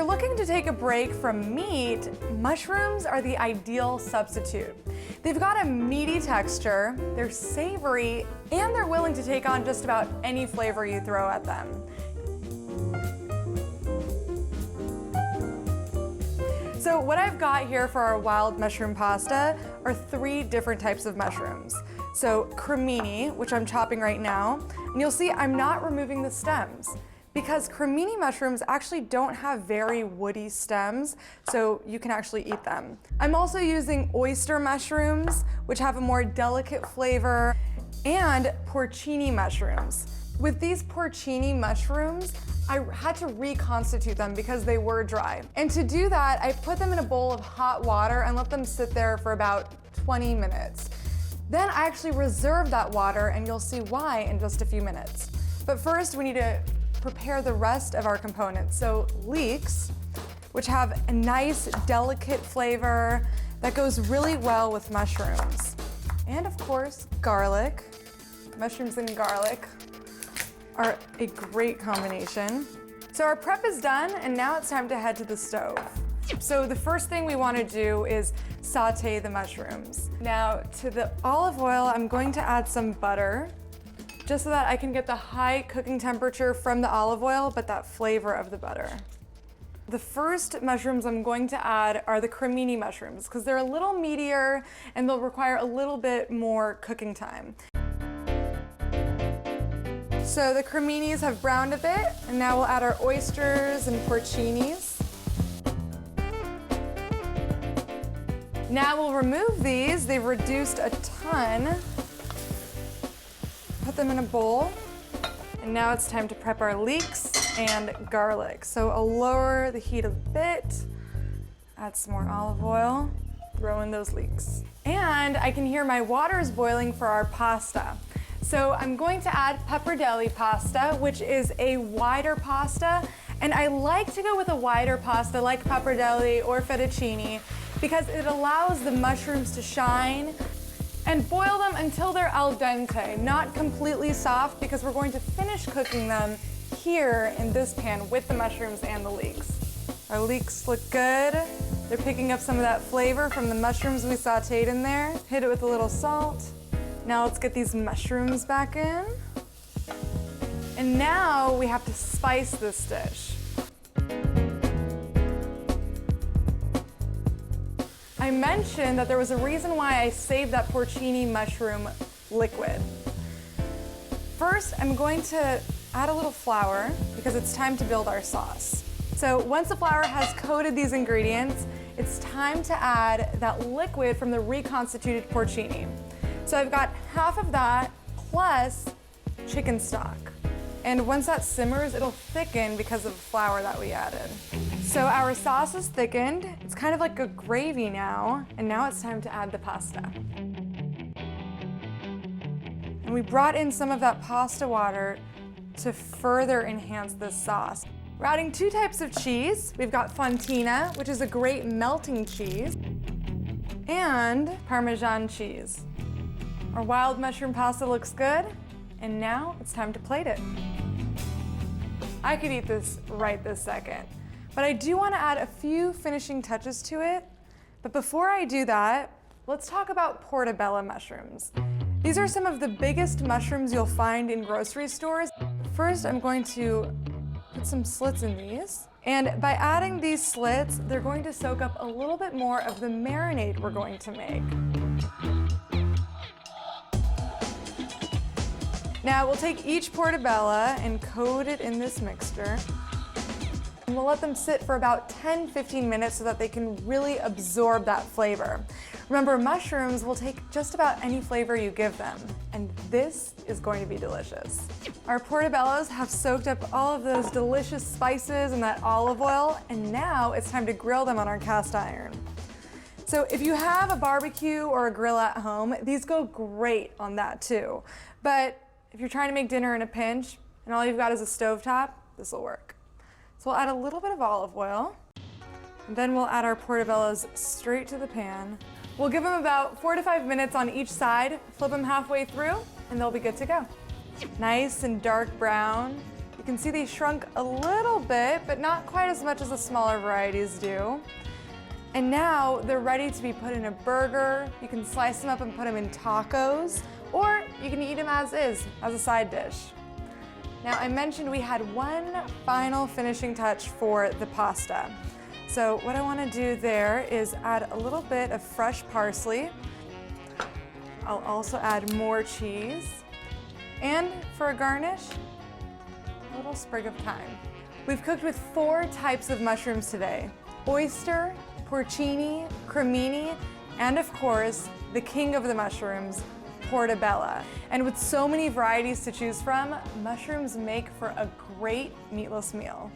looking to take a break from meat, mushrooms are the ideal substitute. They've got a meaty texture, they're savory, and they're willing to take on just about any flavor you throw at them. So what I've got here for our wild mushroom pasta are 3 different types of mushrooms. So cremini, which I'm chopping right now, and you'll see I'm not removing the stems because cremini mushrooms actually don't have very woody stems, so you can actually eat them. I'm also using oyster mushrooms, which have a more delicate flavor, and porcini mushrooms. With these porcini mushrooms, I had to reconstitute them because they were dry. And to do that, I put them in a bowl of hot water and let them sit there for about 20 minutes. Then I actually reserved that water, and you'll see why in just a few minutes. But first, we need to prepare the rest of our components. So leeks, which have a nice, delicate flavor that goes really well with mushrooms. And of course, garlic. Mushrooms and garlic are a great combination. So our prep is done, and now it's time to head to the stove. So the first thing we want to do is saute the mushrooms. Now to the olive oil, I'm going to add some butter, just so that I can get the high cooking temperature from the olive oil, but that flavor of the butter. The first mushrooms I'm going to add are the cremini mushrooms, because they're a little meatier and they'll require a little bit more cooking time. So the creminis have browned a bit, and now we'll add our oysters and porcinis. Now we'll remove these. They've reduced a ton. Put them in a bowl. And now it's time to prep our leeks and garlic. So I'll lower the heat a bit, add some more olive oil, throw in those leeks. And I can hear my water is boiling for our pasta. So I'm going to add pappardelle pasta, which is a wider pasta. And I like to go with a wider pasta like pappardelle or fettuccine because it allows the mushrooms to shine, and boil them until they're al dente, not completely soft, because we're going to finish cooking them here in this pan with the mushrooms and the leeks. Our leeks look good. They're picking up some of that flavor from the mushrooms we sauteed in there. Hit it with a little salt. Now let's get these mushrooms back in. And now we have to spice this dish. I mentioned that there was a reason why I saved that porcini mushroom liquid. First, I'm going to add a little flour because it's time to build our sauce. So once the flour has coated these ingredients, it's time to add that liquid from the reconstituted porcini. So I've got half of that plus chicken stock. And once that simmers, it'll thicken because of the flour that we added. So our sauce is thickened. It's kind of like a gravy now, and now it's time to add the pasta. And we brought in some of that pasta water to further enhance this sauce. We're adding 2 types of cheese. We've got fontina, which is a great melting cheese, and Parmesan cheese. Our wild mushroom pasta looks good, and now it's time to plate it. I could eat this right this second, but I do want to add a few finishing touches to it. But before I do that, let's talk about portabella mushrooms. These are some of the biggest mushrooms you'll find in grocery stores. First, I'm going to put some slits in these. And by adding these slits, they're going to soak up a little bit more of the marinade we're going to make. Now we'll take each portabella and coat it in this mixture. And we'll let them sit for about 10-15 minutes so that they can really absorb that flavor. Remember, mushrooms will take just about any flavor you give them, and this is going to be delicious. Our portabellas have soaked up all of those delicious spices and that olive oil, and now it's time to grill them on our cast iron. So if you have a barbecue or a grill at home, these go great on that too. But if you're trying to make dinner in a pinch and all you've got is a stovetop, this will work. So we'll add a little bit of olive oil, and then we'll add our portabellas straight to the pan. We'll give them about 4 to 5 minutes on each side, flip them halfway through, and they'll be good to go. Nice and dark brown. You can see they shrunk a little bit, but not quite as much as the smaller varieties do. And now they're ready to be put in a burger. You can slice them up and put them in tacos, or you can eat them as is, as a side dish. Now, I mentioned we had one final finishing touch for the pasta. So what I want to do there is add a little bit of fresh parsley. I'll also add more cheese. And for a garnish, a little sprig of thyme. We've cooked with 4 types of mushrooms today: oyster, porcini, cremini, and of course, the king of the mushrooms, portabella. And with so many varieties to choose from, mushrooms make for a great meatless meal.